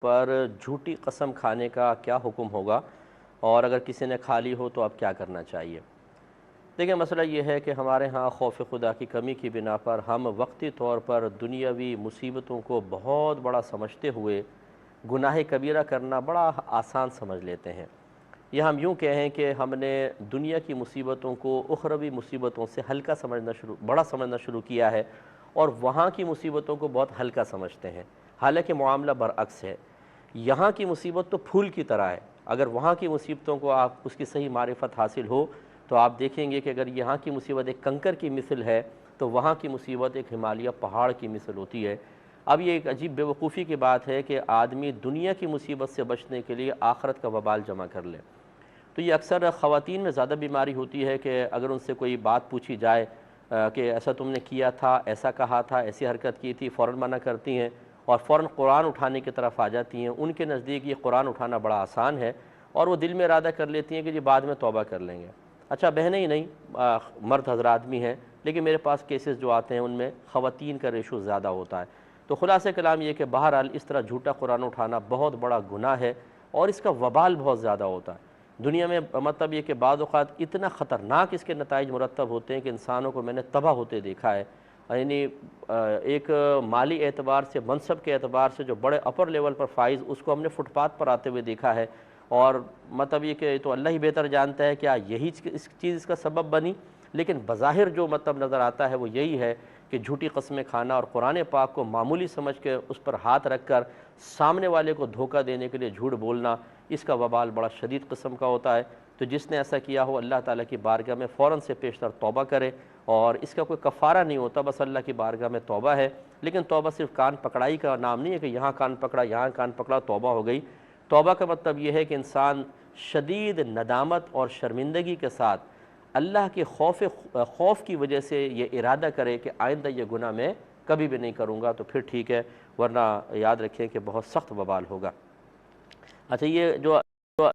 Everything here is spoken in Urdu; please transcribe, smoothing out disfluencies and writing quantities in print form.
پر جھوٹی قسم کھانے کا کیا حکم ہوگا، اور اگر کسی نے کھا لی ہو تو اب کیا کرنا چاہیے؟ دیکھیں، مسئلہ یہ ہے کہ ہمارے ہاں خوف خدا کی کمی کی بنا پر ہم وقتی طور پر دنیاوی مصیبتوں کو بہت بڑا سمجھتے ہوئے گناہ کبیرہ کرنا بڑا آسان سمجھ لیتے ہیں، یا ہم یوں کہیں کہ ہم نے دنیا کی مصیبتوں کو اخروی مصیبتوں سے بڑا سمجھنا شروع کیا ہے، اور وہاں کی مصیبتوں کو بہت ہلکا سمجھتے ہیں، حالانکہ معاملہ برعکس ہے۔ یہاں کی مصیبت تو پھول کی طرح ہے، اگر وہاں کی مصیبتوں کو آپ اس کی صحیح معرفت حاصل ہو تو آپ دیکھیں گے کہ اگر یہاں کی مصیبت ایک کنکر کی مثل ہے تو وہاں کی مصیبت ایک ہمالیہ پہاڑ کی مثل ہوتی ہے۔ اب یہ ایک عجیب بے وقوفی کی بات ہے کہ آدمی دنیا کی مصیبت سے بچنے کے لیے آخرت کا وبال جمع کر لے۔ تو یہ اکثر خواتین میں زیادہ بیماری ہوتی ہے کہ اگر ان سے کوئی بات پوچھی جائے کہ ایسا تم نے کیا تھا، ایسا کہا تھا، ایسی حرکت کی تھی، فوراً منع کرتی ہیں اور فوراً قرآن اٹھانے کی طرف آ جاتی ہیں۔ ان کے نزدیک یہ قرآن اٹھانا بڑا آسان ہے اور وہ دل میں ارادہ کر لیتی ہیں کہ جی بعد میں توبہ کر لیں گے۔ اچھا، بہنیں ہی نہیں، مرد حضرات بھی ہیں، لیکن میرے پاس کیسز جو آتے ہیں ان میں خواتین کا ریشو زیادہ ہوتا ہے۔ تو خلاصہ کلام یہ کہ بہرحال اس طرح جھوٹا قرآن اٹھانا بہت بڑا گناہ ہے اور اس کا وبال بہت زیادہ ہوتا ہے دنیا میں۔ مطلب یہ کہ بعض اوقات اتنا خطرناک اس کے نتائج مرتب ہوتے ہیں کہ انسانوں کو میں نے تباہ ہوتے دیکھا ہے، یعنی ایک مالی اعتبار سے، منصب کے اعتبار سے جو بڑے اپر لیول پر فائز، اس کو ہم نے فٹ پاتھ پر آتے ہوئے دیکھا ہے، اور مطلب یہ کہ تو اللہ ہی بہتر جانتا ہے کیا یہی اس چیز کا سبب بنی، لیکن بظاہر جو مطلب نظر آتا ہے وہ یہی ہے کہ جھوٹی قسمیں کھانا اور قرآن پاک کو معمولی سمجھ کے اس پر ہاتھ رکھ کر سامنے والے کو دھوکہ دینے کے لیے جھوٹ بولنا، اس کا وبال بڑا شدید قسم کا ہوتا ہے۔ تو جس نے ایسا کیا ہو اللہ تعالیٰ کی بارگاہ میں فوراً سے پیشتر توبہ کرے، اور اس کا کوئی کفارہ نہیں ہوتا، بس اللہ کی بارگاہ میں توبہ ہے۔ لیکن توبہ صرف کان پکڑائی کا نام نہیں ہے کہ یہاں کان پکڑا یہاں کان پکڑا توبہ ہو گئی۔ توبہ کا مطلب یہ ہے کہ انسان شدید ندامت اور شرمندگی کے ساتھ اللہ کے خوف کی وجہ سے یہ ارادہ کرے کہ آئندہ یہ گناہ میں کبھی بھی نہیں کروں گا، تو پھر ٹھیک ہے، ورنہ یاد رکھیں کہ بہت سخت وبال ہوگا۔ اچھا، یہ جو